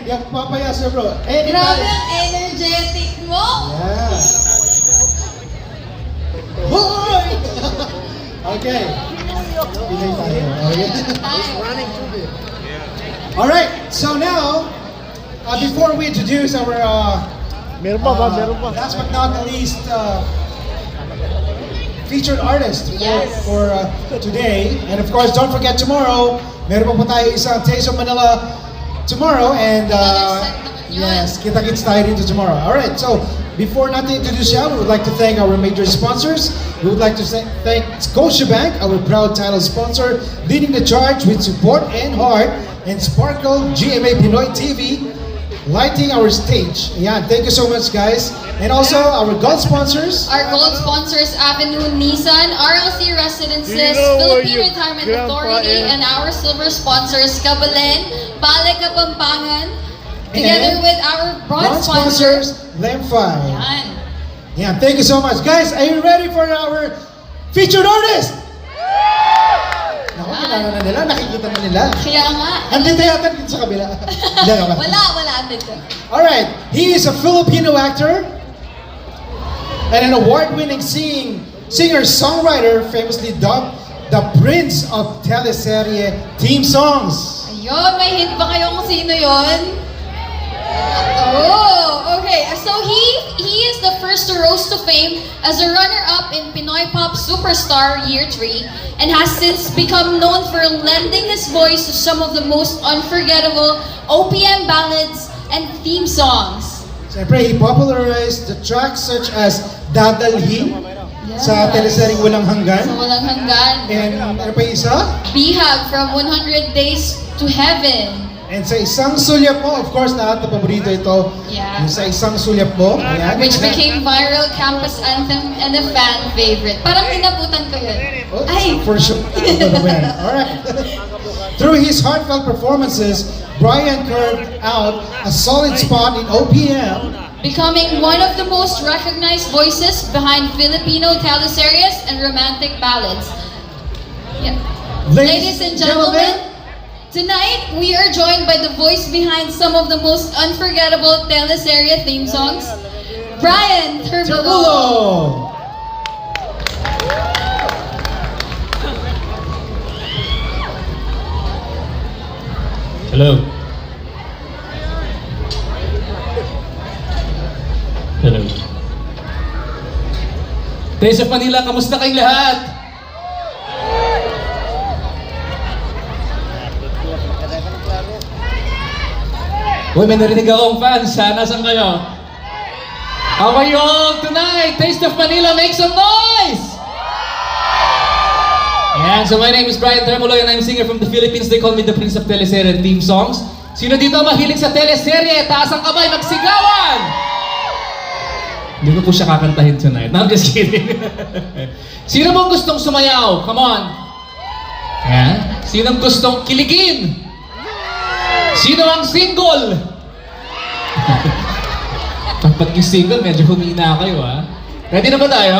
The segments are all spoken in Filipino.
Di ako papaya sir bro. Grabe ang energetic mo! Yeah. Hoy! Okay. Pili tayo. Okay. Alright, so now, before we introduce our Meron pa ba? Meron pa. last but not the least, featured artist Yes. for today. And of course, don't forget tomorrow, meron pa tayo isang Taste of Manila tomorrow. And Another set naman yun. yes, kita-kits tayo dito tomorrow. Alright, so before natin introduce siya, we would like to thank our major sponsors. We would like to thank Scotiabank, our proud title sponsor, leading the charge with support and heart, and Sparkle GMA Pinoy TV, lighting our stage. Ayan, thank you so much guys. And also our gold sponsors. Our gold sponsors, Avenue Nissan, RLC Residences, Dino, where Philippine you- Retirement Grandpa Authority, and- and our silver sponsors, Kabalen, Bale Kapampangan, together And with our Bronze bronze sponsors. Lemfi. Yan. Yeah, thank you so much. Guys, are you ready for our featured artist? Naku, kilala na nila, nakikita na nila. Kaya nga. Andito yata dito sa kabila. Hindi naman. Wala andito. Alright, he is a Filipino actor and an award-winning singer-songwriter, famously dubbed the Prince of Teleserye theme songs. Ayun, may hint ba kayo kung sino yon? Oh, okay. So he is the first to rose to fame as a runner-up in Pinoy Pop Superstar Year 3 and has since become known for lending his voice to some of the most unforgettable OPM ballads and theme songs. Siyempre, he popularized the tracks such as Dadalhin sa teleseryeng Walang Hanggan. Sa Walang Hanggan. And ano pa yung isa? Bihag from 100 Days to Heaven. And sa Isang Sulyap Mo, of course, lahat na paborito ito. Yeah. Yung sa Isang Sulyap Mo. Ayan. Which became viral campus anthem and a fan favorite. Parang inabutan ko yun. Oh, Ay! for sure. Alright. Through his heartfelt performances, Brian carved out a solid spot in OPM, Becoming one of the most recognized voices behind Filipino teleseries and romantic ballads. Yeah. Ladies and gentlemen, tonight we are joined by the voice behind some of the most unforgettable teleserye theme songs, Brian Turbulo. Turbulo. Hello. Hello. Taste of Manila, kamusta kayong lahat? Uy, may narinig akong fans. Nasaan kayo? How are you all tonight? Taste of Manila, make some noise! Ayan, so my name is Brian Tremuloy and I'm a singer from the Philippines. They call me the Prince of Teleserye theme songs. Sino dito mahilig sa teleserye? Taas ang kamay, magsigawan! Hindi ko po siya kakantahin tonight. No, I'm just kidding. Sino mong gustong sumayaw? Come on. Ayan. Sino gustong kiligin? Sino ang single? Pag yung single, medyo humina kayo, ha? Ready na ba tayo?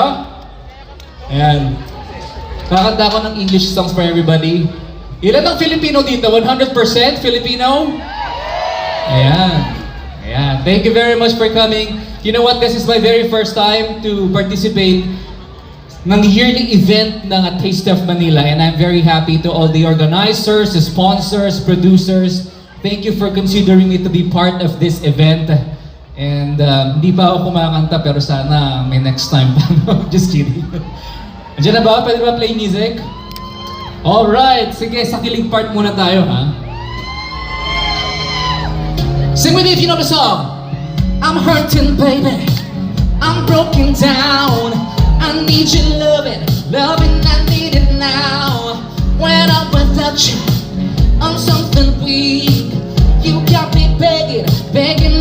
Ayan. Kakanta ko ng English songs for everybody. Ilan ang Filipino dito? 100% Filipino? Ayan. Ayan. Thank you very much for coming. You know what? This is my very first time to participate ng yearly event ng A Taste of Manila. And I'm very happy to all the organizers, the sponsors, producers. Thank you for considering me to be part of this event. And hindi pa ako kumakanta pero sana may next time pa. No? Just kidding. Andiyan na ba? Pwede ba play music? Alright, sige, sa kilig part muna tayo, ha? Sing with me if you know the song. I'm hurting, baby. I'm broken down. I need your loving, I need it now. When I'm without you, I'm something weak. You got me begging,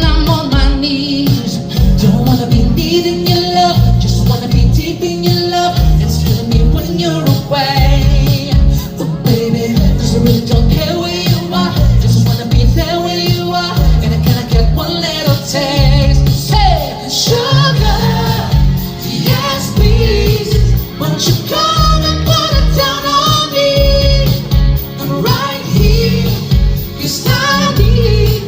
I'm on my knees. Don't wanna be needing your love, just wanna be deep in your love. It's killing me when you're away. Oh baby, 'cause I really don't care where you are. Just wanna be there where you are. And can I get one little taste? Say, sugar, yes please. Won't you come and put it down on me? I'm right here, 'cause I need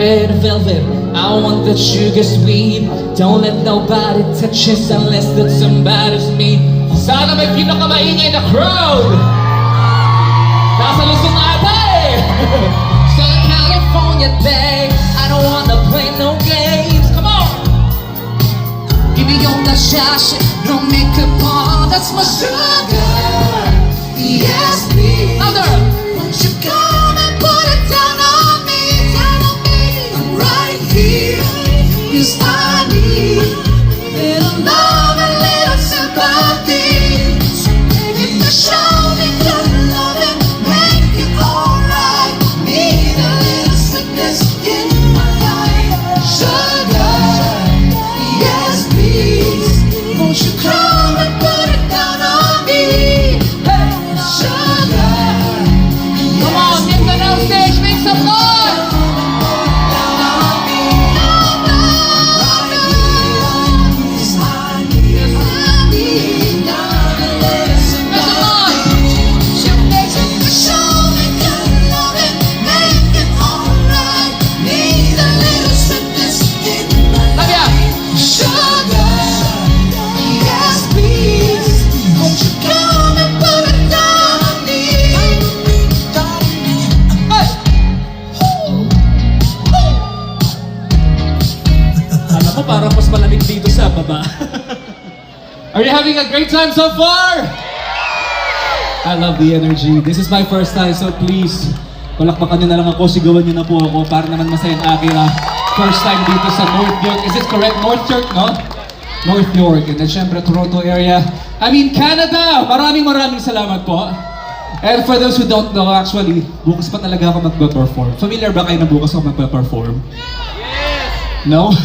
red velvet. I want that sugar sweet. Don't let nobody touch us unless that somebody's me. Sana may pinakamaingay na crowd. Nasa Luzon ata eh. Southern California day. I don't wanna play no games. Come on. Give me all that shashi, no makeup on. That's my sugar. Yes, please. Louder. Won't you come and put it down on me? Down on me. I'm right here. 'Cause I need little love and little sympathy. If you show me good loving, make it alright. Need a little sweetness in my life. Sugar, yes please. Won't you come and put it down on me? Hey, sugar, come on, Mindanao stage, make some noise. Down on me. Alam mo, parang mas malamig dito sa baba. Are you having a great time so far? I love the energy. This is my first time, so please, palakpakan nyo na lang ako, sigawan nyo na po ako para naman masaya ang aking first time dito sa North York. Is this correct? North York, no? North York, and then syempre Toronto area. I mean, Canada! Maraming salamat po. And for those who don't know, actually, bukas pa talaga ako magpa-perform. Familiar ba kayo na bukas ako magpa-perform? No?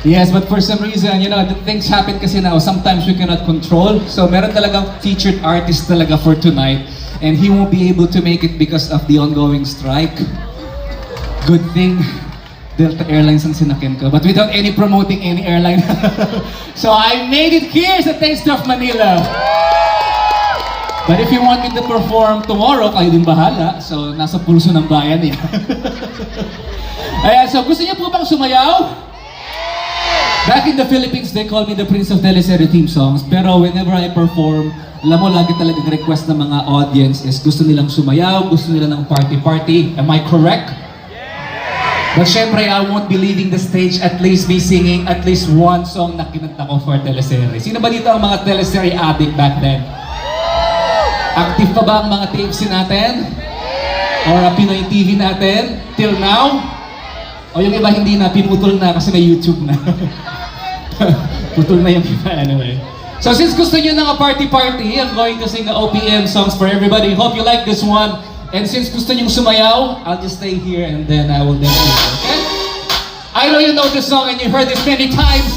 Yes, but for some reason, you know, the things happen kasi now, sometimes we cannot control. So meron talagang featured artist talaga for tonight. And he won't be able to make it because of the ongoing strike. Good thing, Delta Airlines ang sinakin ko. But without any promoting any airline. So I made it here sa Taste of Manila. But if you want me to perform tomorrow, kayo din bahala. So nasa pulso ng bayan yan. Ayan, so gusto niyo po bang sumayaw? Back in the Philippines, they call me the Prince of Teleserye theme songs. Pero whenever I perform, alam mo, lagi talagang request ng mga audience is gusto nilang sumayaw, gusto nila ng party-party. Am I correct? But syempre, I won't be leaving the stage at least me singing at least one song na kinanta ko for teleserye. Sino ba dito ang mga teleserye addict back then? Active pa ba ang mga tapes natin? Or Pinoy TV natin? Till now? O yung iba hindi na, pinutol na kasi may YouTube na. Putol na yung iba anyway. So since gusto nyo ng party-party, I'm going to sing the OPM songs for everybody. Hope you like this one. And since gusto nyo sumayaw, I'll just stay here and then I will dance with you, okay? I know you know this song and you've heard this many times.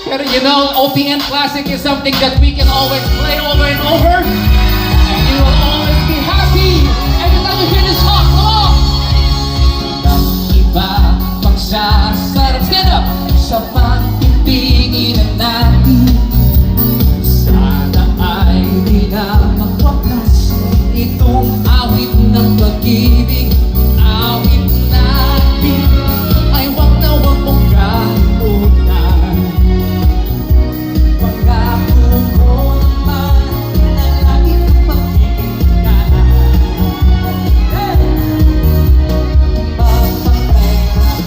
But you know, OPM Classic is something that we can always play over and over. And you will always be happy every time you hear this song. Come on! Iba pang sasarap, stand up! Sa pagpipigin natin, sana ay di na magwakas itong awit ng pag-ibig. Awit natin ay wag na wag mong kalimutan. Pagkako ko naman na lagi kang magkikita. Papatay na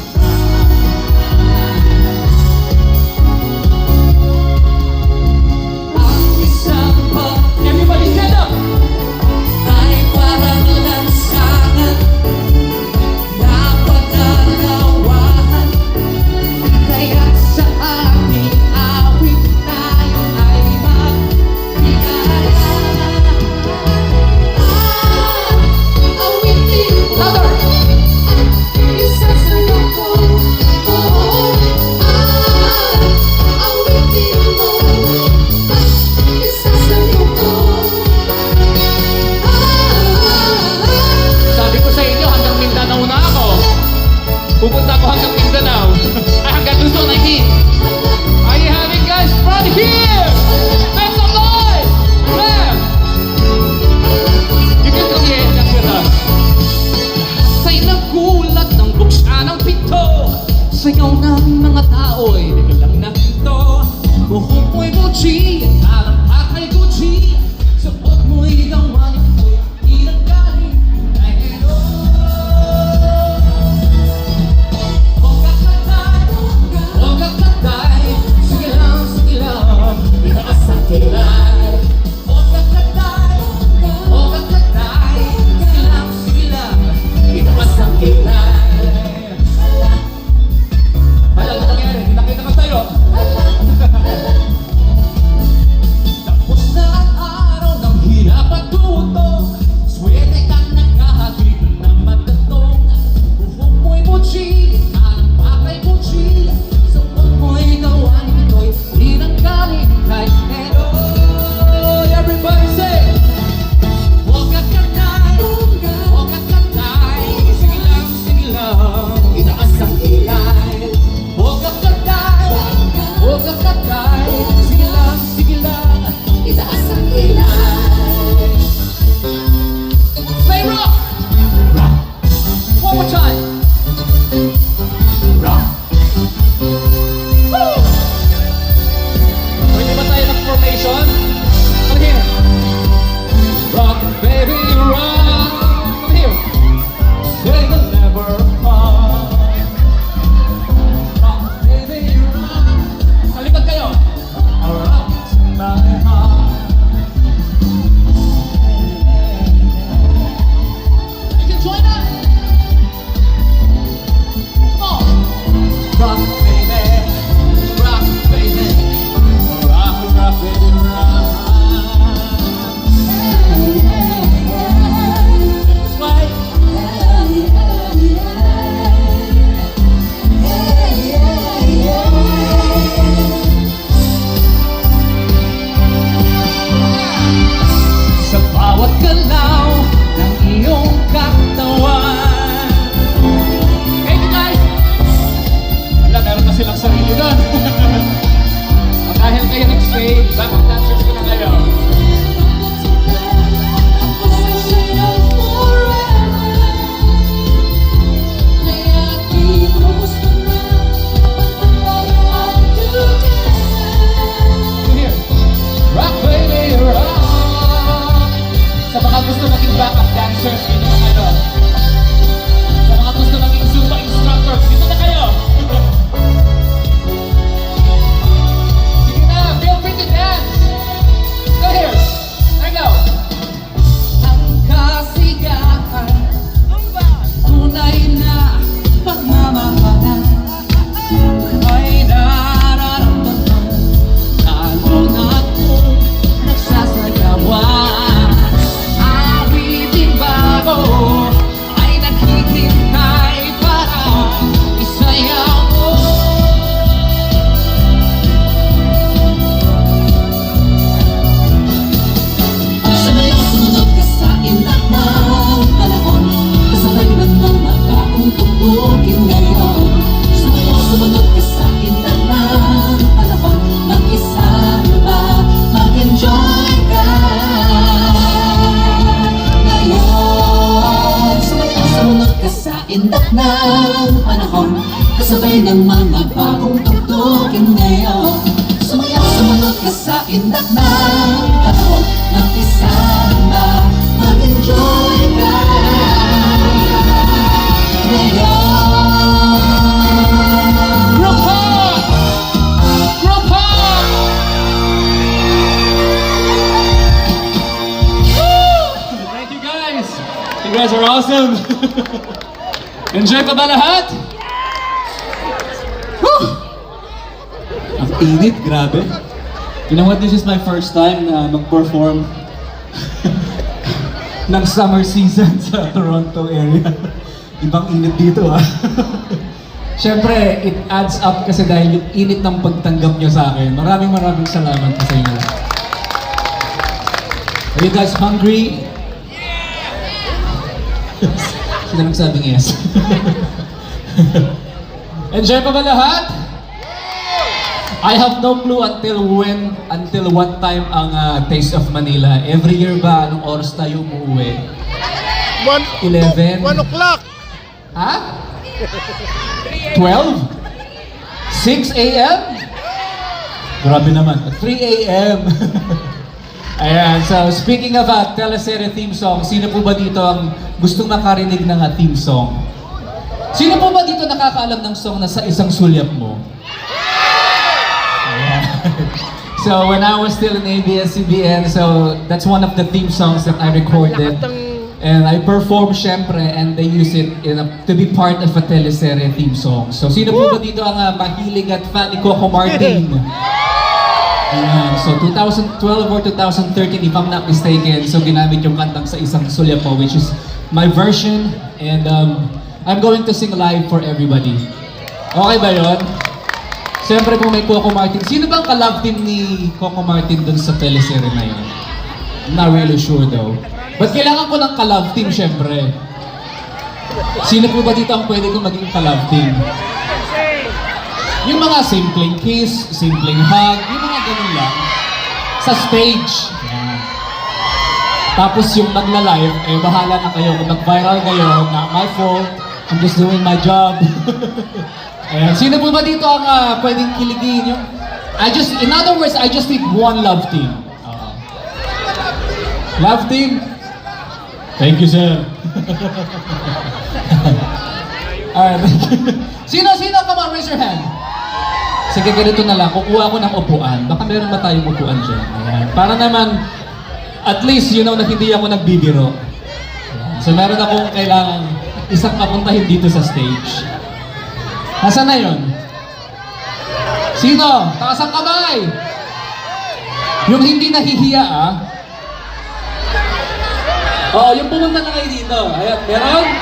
Sabay ng mga bagong tugtugin ngayon. Sumayaw, sumunod ka sa indak na panahon. Mag-isama, mag-enjoy ka ngayon. Group hug! Group hug! Thank you guys! You guys are awesome! Enjoy pa ba lahat? Whew! Ang init, grabe. You know what, this is my first time na mag-perform ng summer season sa Toronto area. Ibang init dito ah. Siyempre, it adds up kasi dahil yung init ng pagtanggap nyo sa akin. Maraming salamat po sa inyo. Are you guys hungry? Sino nagsabing yes? Enjoy pa ba lahat? I have no clue until what time ang Taste of Manila. Every year ba, anong oras tayo umuwi? 11? 1 o'clock. Ha? 12? 6 a.m.? Grabe naman. 3 a.m. Ayan, so speaking of teleserye theme song, sino po ba dito ang gustong makarinig ng theme song? Sino po ba dito nakakaalam ng song na Sa Isang Sulyap Mo? Ayan. So when I was still in ABS-CBN, so that's one of the theme songs that I recorded. And I perform syempre, and they use it to be part of a teleserye theme song. So sino po ba dito ang mahilig at fan ni Coco Martin? Ayan, so 2012 or 2013 if I'm not mistaken, so ginamit yung kantang Sa Isang Sulyap Mo, which is my version, and I'm going to sing live for everybody. Okay ba yun? Siyempre kung may Coco Martin, sino bang ka-love team ni Coco Martin dun sa teleserye na yun? I'm not really sure though. But kailangan ko ng ka-love team syempre. Sino po ba dito ang pwede kong maging ka-love team? Yung mga simpleng kiss, simpleng hug, yung mga ganun lang. Sa stage. Yan. Tapos yung magla-live, eh bahala na kayo. Kung mag-viral kayo, not my fault. I'm just doing my job. Ayan. Sino po ba dito ang pwedeng kiligin? In other words, I just need one love team. Love team? Thank you, sir. Alright. Sino? Come on, raise your hand. Sige, ganito na lang. Kukuha ko ng upuan. Baka meron ba tayong upuan dyan? Ayan. Para naman, at least, you know, na hindi ako nagbibiro. Ayan. So, meron akong kailangan isang papuntahin dito sa stage. Nasaan na yun? Sino? Taas ang kamay! Yung hindi nahihiya, Oo, yung pumunta na kayo dito. Ayan, meron?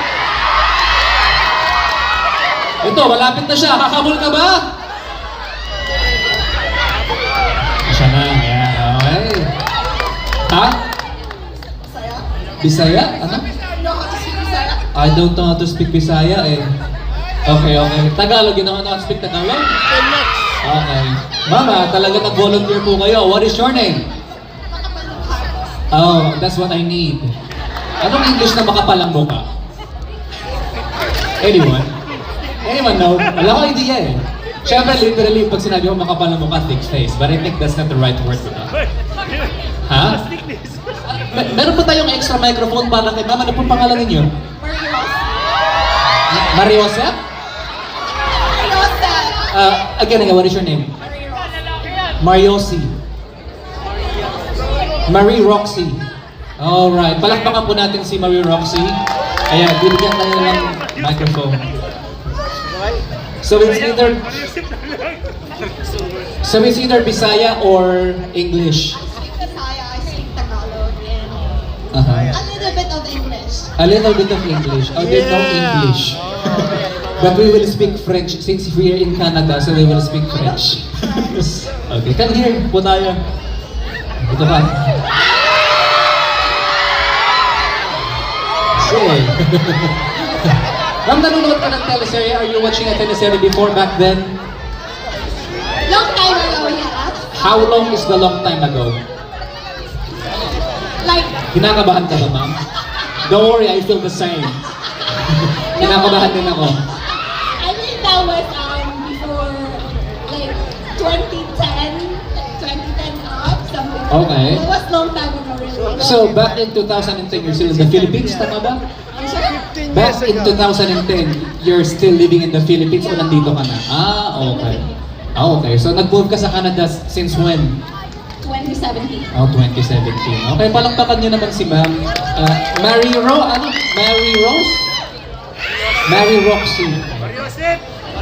Ito, malapit na siya. Kakabol ka ba? Siya na. Ayan, okay. Ha? Bisaya? Ano? I don't know how to speak Bisaya eh. Okay. Tagalog, you know how to speak Tagalog? Okay. Mama, talaga nag-volunteer po kayo. What is your name? Oh, that's what I need. Anong English na makapalang mukha? Anyone? Anyone know? Wala ko idea eh. Siyempre, literally, pag sinabi ko makapalang mukha, thick face. But I think that's not the right word for that. Ha? Meron pa tayong extra microphone para kay Mama. Ano pong pangalan ninyo? Mariosep? Again, what is your name? Mariosi. Marie Roxy. Alright, palakpakan po natin si Marie Roxy. Ayan, binigyan tayo ng microphone. So it's either Bisaya or English. I speak Bisaya, I speak Tagalog, and Uh-huh. a little bit of English. A little bit of English. Oh, they know English. But we will speak French since we are in Canada, so we will speak French. Okay, come here po tayo. Ito pa. Say. Ma'am, nanonood ka ng teleserye? Are you watching a teleserye before back then? Long time ago, yeah. How long is the long time ago? Like, Kinakabahan ka ba, ma'am? Don't worry, I feel the same. Kinakabahan din ako. I think that was Okay. It was long time ago, really. So, back in 2010, you're still in the Philippines, tama ba? I'm sorry? 15 Back years in ago. 2010, you're still living in the Philippines o nandito ka na? Okay. Okay. So, nag-move ka sa Canada since when? 2017. Oh, 2017. Okay, palakpakan niyo naman si Ma'am Mary Rose? Mary Roxy.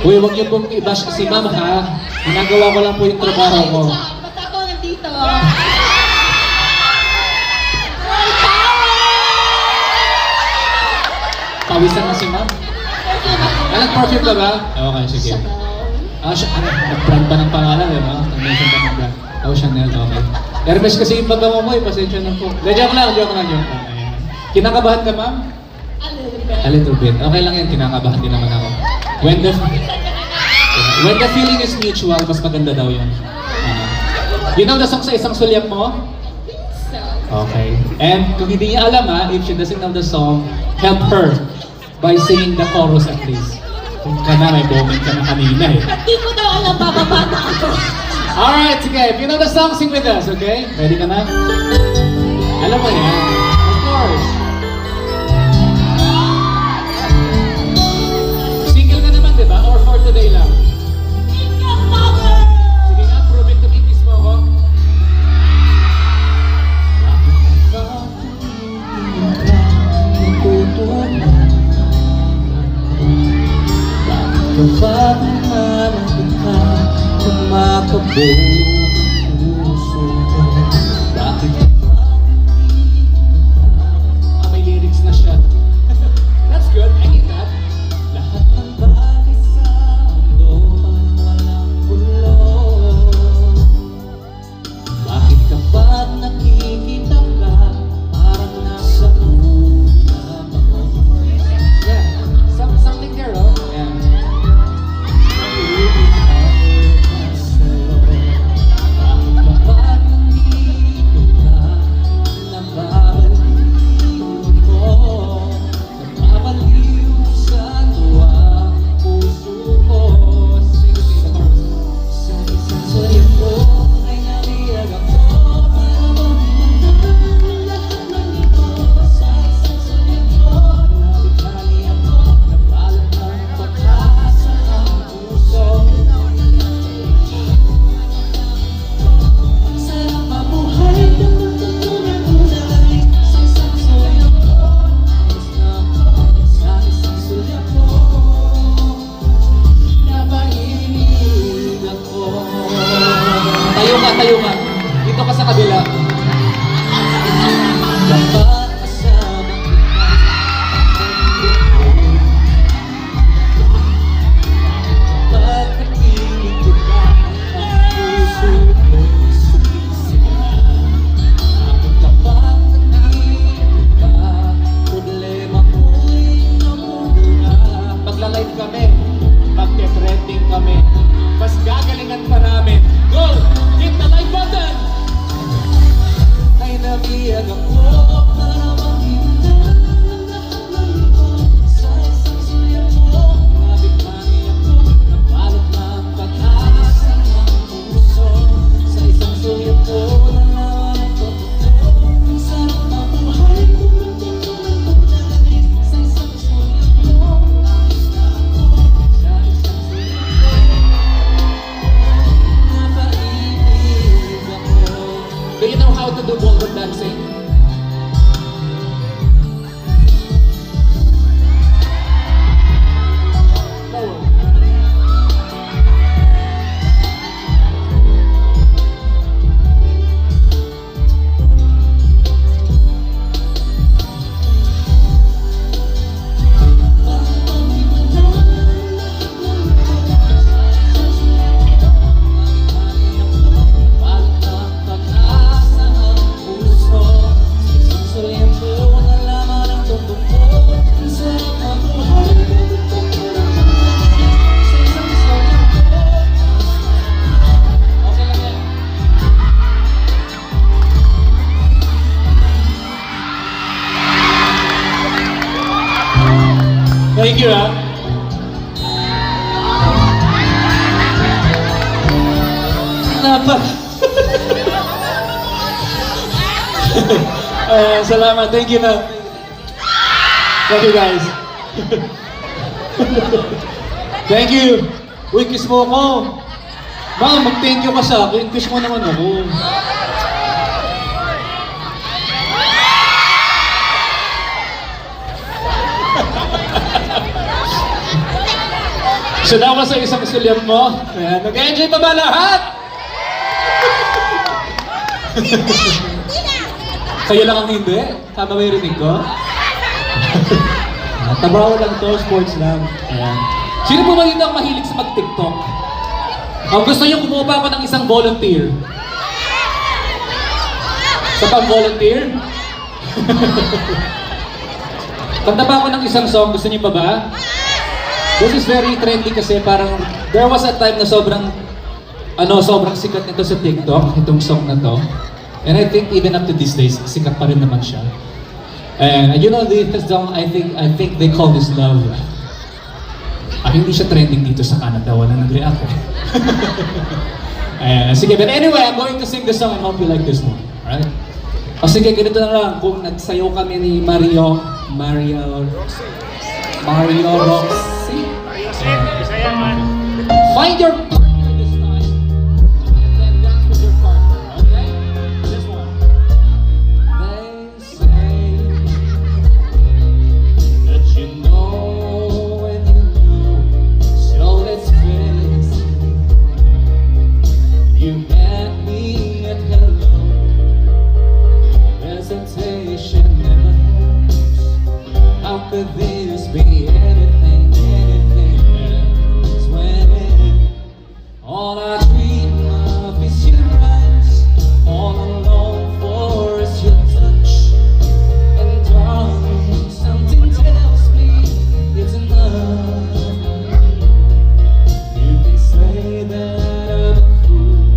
Uy, huwag niyo pong i-bash si Ma'am ha. Ginagawa ko lang po yung trabaho ko. Ba't ako nandito? Pawisan na si Ma'am. Nag-perfume ka ba? Okay, sige. Nag-brand pa ng pangalan, di ba? Nag-mention pa ng brand. Oh, Chanel, okay. Hermes kasi yung paggawa mo, pasensya na po. Joke lang. Ayan. Kinakabahan ka, Ma'am? A little bit. Okay lang yan, kinakabahan din naman ako. When the feeling is mutual, mas maganda daw yun. You know the song sa isang sulyap mo? Okay. And kung hindi niya alam if she doesn't know the song, help her by singing the chorus at least. Kung ka na, may bombing ka na kanina eh. Hindi ko daw alam, bababa na ako. Alright, sige. If you know the song, sing with us, okay? Ready ka na? Alam mo yan. Of course. Single ka naman, di ba? Or for today lang? Sige nga, prove it to me. Kiss mo ako. Kapag malapit ka, kumakabog puso ko. Bakit May lyrics na siya. That's good. I get that. lahat ng bagay sa mundo parang walang kulong? Bakit kapag nakikita ka, parang nasa ulap ako? Yeah. Something there, oh. Yeah. Tayo ka. Dito ka sa kabila. Dapat kasama kita. Pagkakilig kita, ang puso ko'y sumisigla. Bakit kapag nandito ka, problema ko'y namumula. Magla-live kami. Magte-trending kami. Mas gagalingan pa namin. Go! Hit the like button! Ay nabiyag ako para maghintay ng lahat ng ito. Sa isang sulyap mo, nabigmani ako, nabalot ng pag-asa ng puso. Sa isang sulyap mo, nalaman ang totoo. Ang sarap mabuhay kung nandito na tunay. Sa isang sulyap mo, nakita ako. Sa isang sulyap mo, napaibig ako. Do you know how to do ballroom dancing? Thank you, ah. Salamat. Thank you na. Thank you guys. Thank you. Uy, kiss mo ako. Ma'am, mag-thank you ka sa akin. Kiss mo naman ako. Sinaw ka sa isang sulyap mo. Ayan, nag-enjoy pa ba lahat? Kayo lang ang hindi? Tama ba yung rinig ko? Tabaw lang to, sports lang. Ayan. Sino po ba dito ang mahilig sa mag-TikTok? Ang gusto nyo kumuha pa ako ng isang volunteer. Sa pang-volunteer? Kanta pa ako ng isang song, gusto niyo pa ba? This is very trendy kasi parang there was a time na sobrang sikat nito sa TikTok, itong song na to. And I think even up to these days, sikat pa rin naman siya. And you know, this song, I think they call this love. Hindi siya trending dito sa Canada, wala nag-react eh. Sige, but anyway, I'm going to sing the song and hope you like this one. Alright? O sige, ganito na lang, kung nagsayaw kami ni Mario Roxy. Find your partner this time, and then dance with your partner, okay? This one. They say that you know when you know, so let's face it. You met me at hello, hesitation never hurts. How could this be anything else when all I dream of is your eyes, all I long for is your touch, and darling, something tells me it's enough. You can say that I'm a fool,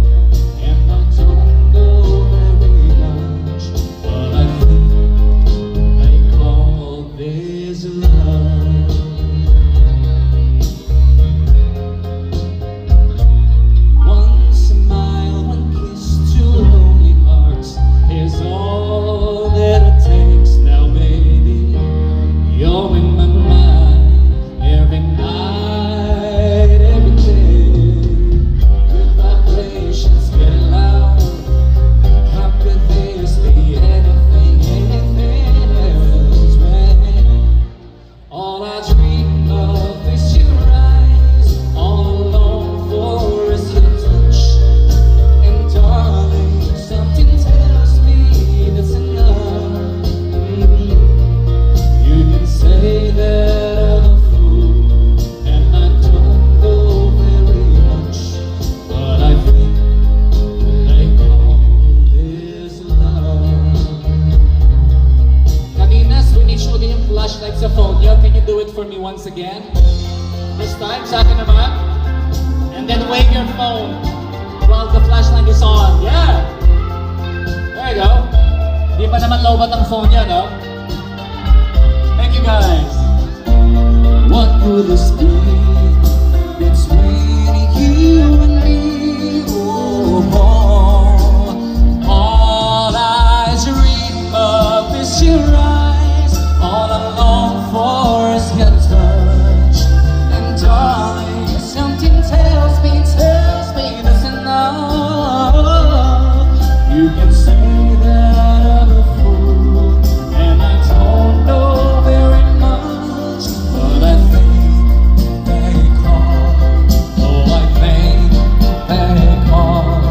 and I don't know very much, but I think I call this love. One smile, one kiss, two lonely hearts is all that it takes now, baby. You're in my mind every night, every day. Good vibrations get loud. How could this be anything else when all I dream of is your eyes, all I long for is your touch, and darling, something tells me that's enough. You can say that I'm a fool, and I don't know very much, but I think they call this love. Kanina, switch ko din yung flashlight sa phone niyo. Can you do it for me once again? This time, sa akin naman. And then wave your phone while the flashlight is on. Yeah! There you go. Di pa naman lowbat ang phone niya, no? Thank you guys. What could this be between you and me? Oh, all I dream of is your eyes, all I long for is your touch, and darling, something tells me that's enough. You can say that I'm a fool, and I don't know very much, but I think they call. Oh, I think they call.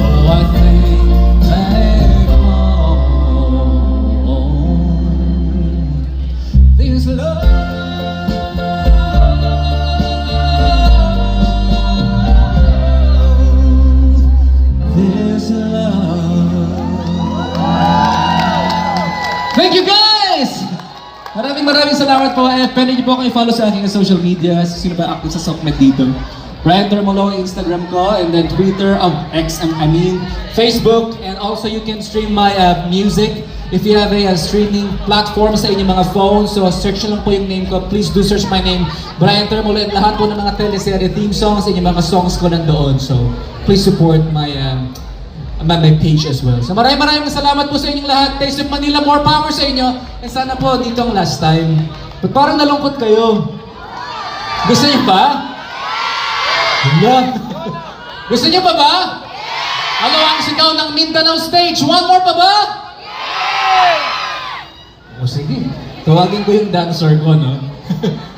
Oh, I think they call. This love. This love. Thank you guys! Maraming salamat po. Pwede niyo po akong i-follow sa aking social media. Sino ba active sa Sokmed dito? Brian Termolo, Instagram ko, and then Twitter, Facebook, and also you can stream my music if you have a streaming platform sa inyong mga phones. So search nyo lang po yung name ko. Please do search my name, Brian Termolo, and lahat po ng mga teleserye theme songs, inyong mga songs ko nandoon. So please support my my page as well. So maraming salamat po sa inyong lahat. Taste of Manila, more power sa inyo. And sana po dito ang last time. But parang nalungkot kayo. Gusto niyo pa? Yeah. Gusto niyo pa ba? Ano ang sigaw ng Mindanao stage? One more pa ba? O sige. Tawagin ko yung dancer ko, no?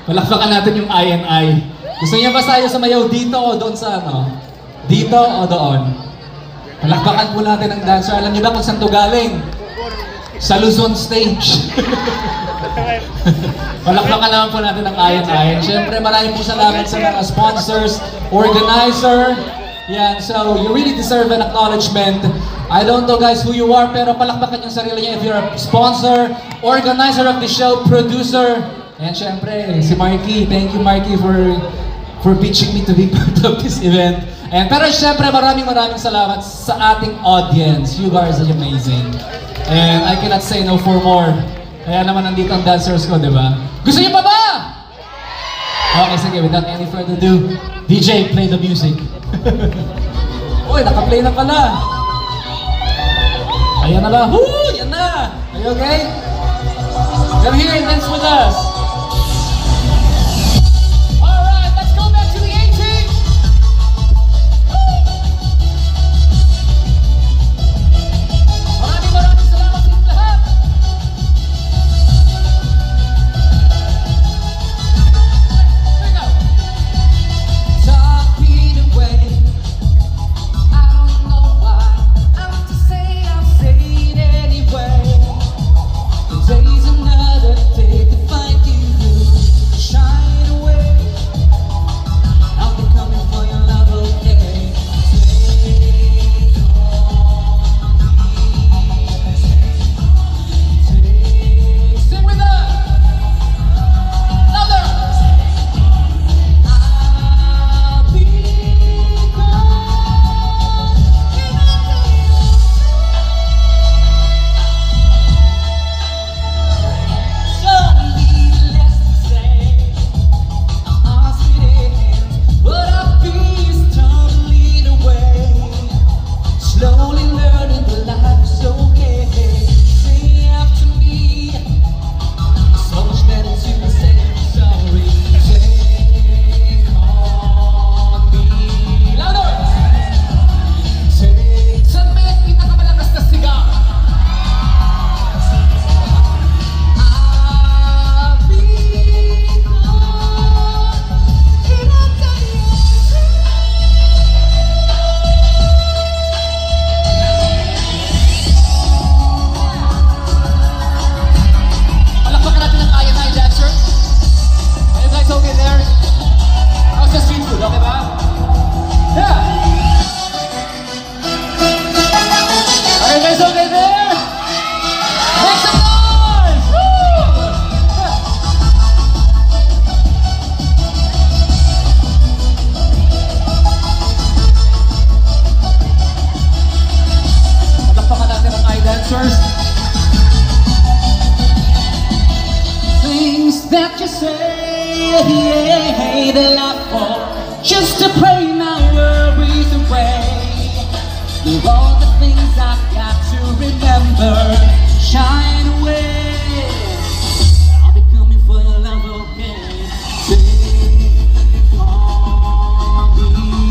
Palakpakan natin yung INI. Gusto niyo ba tayo sumayaw dito o doon sa ano? Dito o doon? Palakpakan po natin ang dancer. Alam niyo ba kung saan to galing? Sa Luzon stage. Palakpakan naman po natin ang INI. Siyempre maraming po salamat sa mga sponsors, organizer. Yan, so you really deserve an acknowledgement. I don't know guys who you are, pero palakpakan yung sarili niyo if you're a sponsor, organizer of the show, producer. And syempre, si Marky. Thank you Marky for pitching me to be part of this event. And pero syempre maraming salamat sa ating audience. You guys are amazing. And I cannot say no for more. Kaya naman nandito ang dancers ko, di ba? Gusto niyo pa ba? Okay, sige, without any further ado, DJ, play the music. Uy, naka-play na pala. Ayan na ba? Woo! Yan na! Are you okay? Come here and dance with us. Alright, let's go back to the 80s! Maraming salamat sa inyong lahat. Here we go. Talking away, I don't know why. I'm to say, I'll say it anyway. Today's another day to find you shine away. I'll be coming for your love, okay? Sing with us! Louder! I'll be gone. Needless to say, I'll sit but our peace tumbling away. Slowly learning that life is okay. Say after me, so much better to say sorry. Take on me. Louder! Take Saan may pinakamalakas na sigaw? I'll be gone in a day Palakpakan natin ang INI dancer. Are you guys okay there? How's the street food? Okay ba? Yeah! Are you guys okay there? Make some noise! Woo! Palakpakan natin ang dancers. things that you say, they laugh for just to pray my worries away. They're all the things I've got to remember. Shine away. I'll be coming for your love, okay? Take on I'll be gone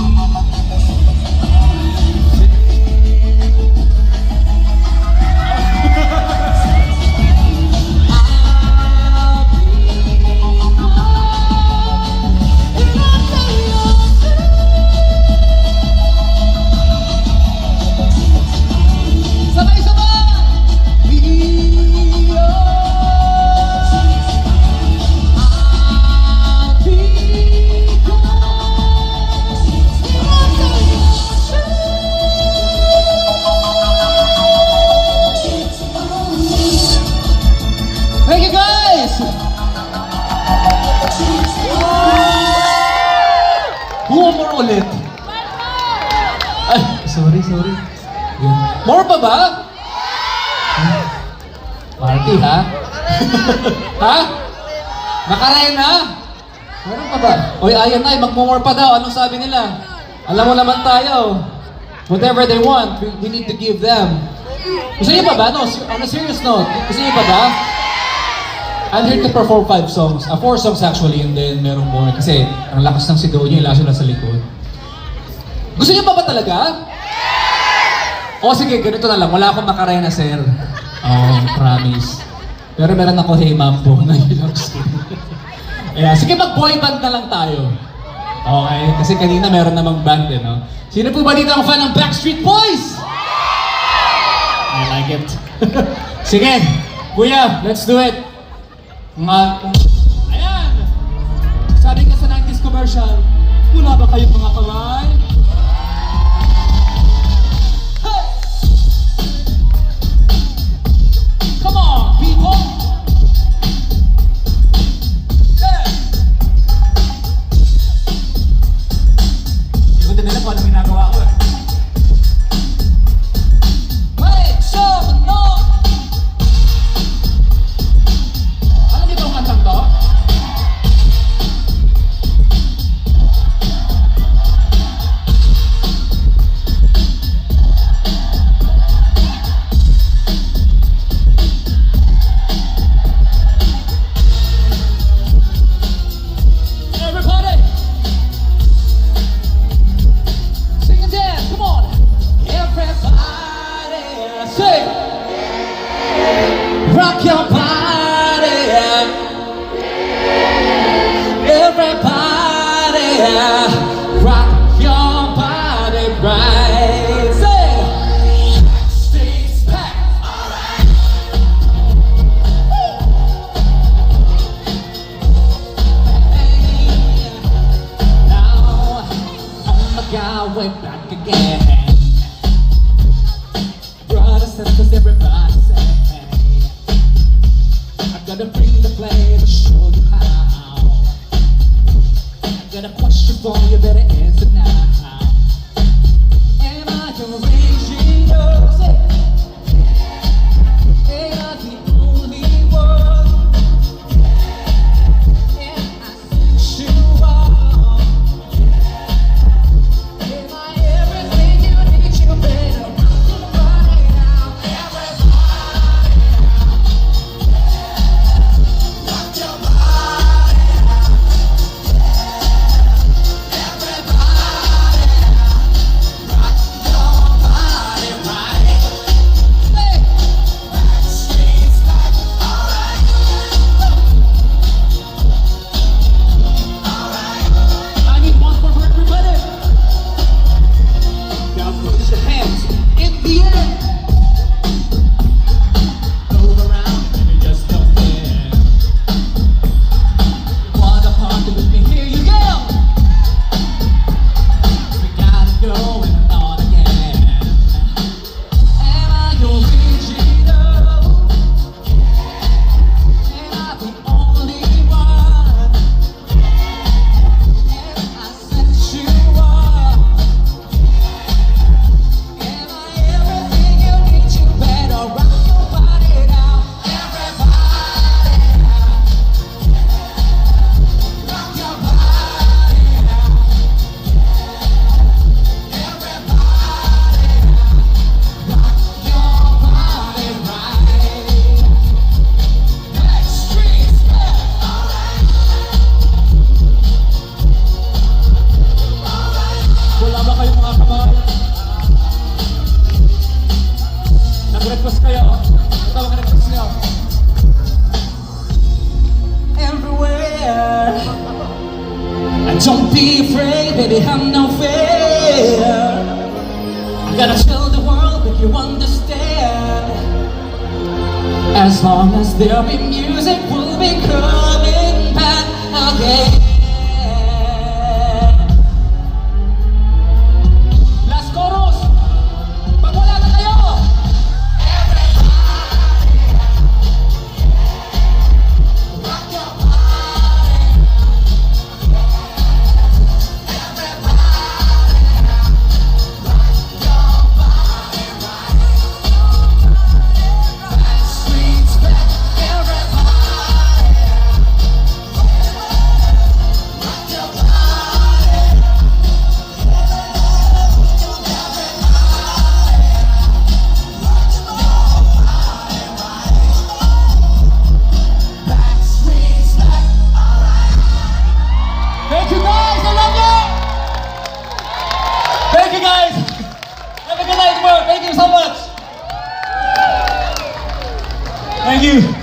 in a day or two. Sabay-sabay! Be yours. I'll be gone in a day or two. Thank you guys! Buo more ulit. Ay, sorry. Yan. More pa ba? Party, ha? Ha? Nakarayan na? Meron pa ba? Oy, ayan na, magmumore pa daw. Anong sabi nila? Alam mo naman tayo. whatever they want, we need to give them. Gusto niyo pa ba? No, on a serious note, gusto niyo pa ba? I'm here to perform 5 songs. 4 songs actually, and then merong more. Kasi ang lakas ng sigaw niyo, laso na sa likod. Gusto niyo pa ba talaga? O sige, ganito na lang. Wala akong makarena, sir. Oh, promise. Pero meron ako Hey Mambo na ilocks. Yeah, sige, mag-boy band na lang tayo. Okay, kasi kanina meron namang band eh, no? Sino po ba dito ang fan ng Backstreet Boys? I like it. Sige, kuya, let's do it. Ayan! Sabi ka sa 90s commercial, wala ba kayong mga kamay? Hey! Come on, people! Hey! Hindi ko din alam kung anong ginagawa ko eh. Make some noise! Alam niyo ba ang kantang to? Everybody! Sing and dance, come on! Everybody! Sing! Rock your body! Everybody! Rock your body right! Sing! Stays back! Alright! Now, oh my God, we're back again. Brothers and sisters, everybody say, I'm gonna bring the flavor, show you how. I'm gonna question for you, better answer now. Am I original? Say, am I the only one? Am I sensual? Am I everything you need? You better rock your body now, everybody. Rock your body now, everybody. Rock your body right. Hey, Backstreet's back, alright. I need one more for everybody. Now put your hands in the air. Move around and you just don't care. You wanna party with me? Here you go. We gotta go and on again. Am I original? Am I the only one? Am I sensual? Am I everything you need? You better rock your body now, everybody. Rock your body now, everybody. Rock your body right. Backstreet's back, alright. Wala ba kayong mga kamay? Nag-request kayo. Ito ang request nyo. Everywhere. And don't be afraid, baby, I'm no fear. I'm gonna tell the world that you understand. As long as there be music, we'll be coming back again. Last chorus. Pag wala na kayo. Rock your body. Backstreet's back, everybody. Thank you.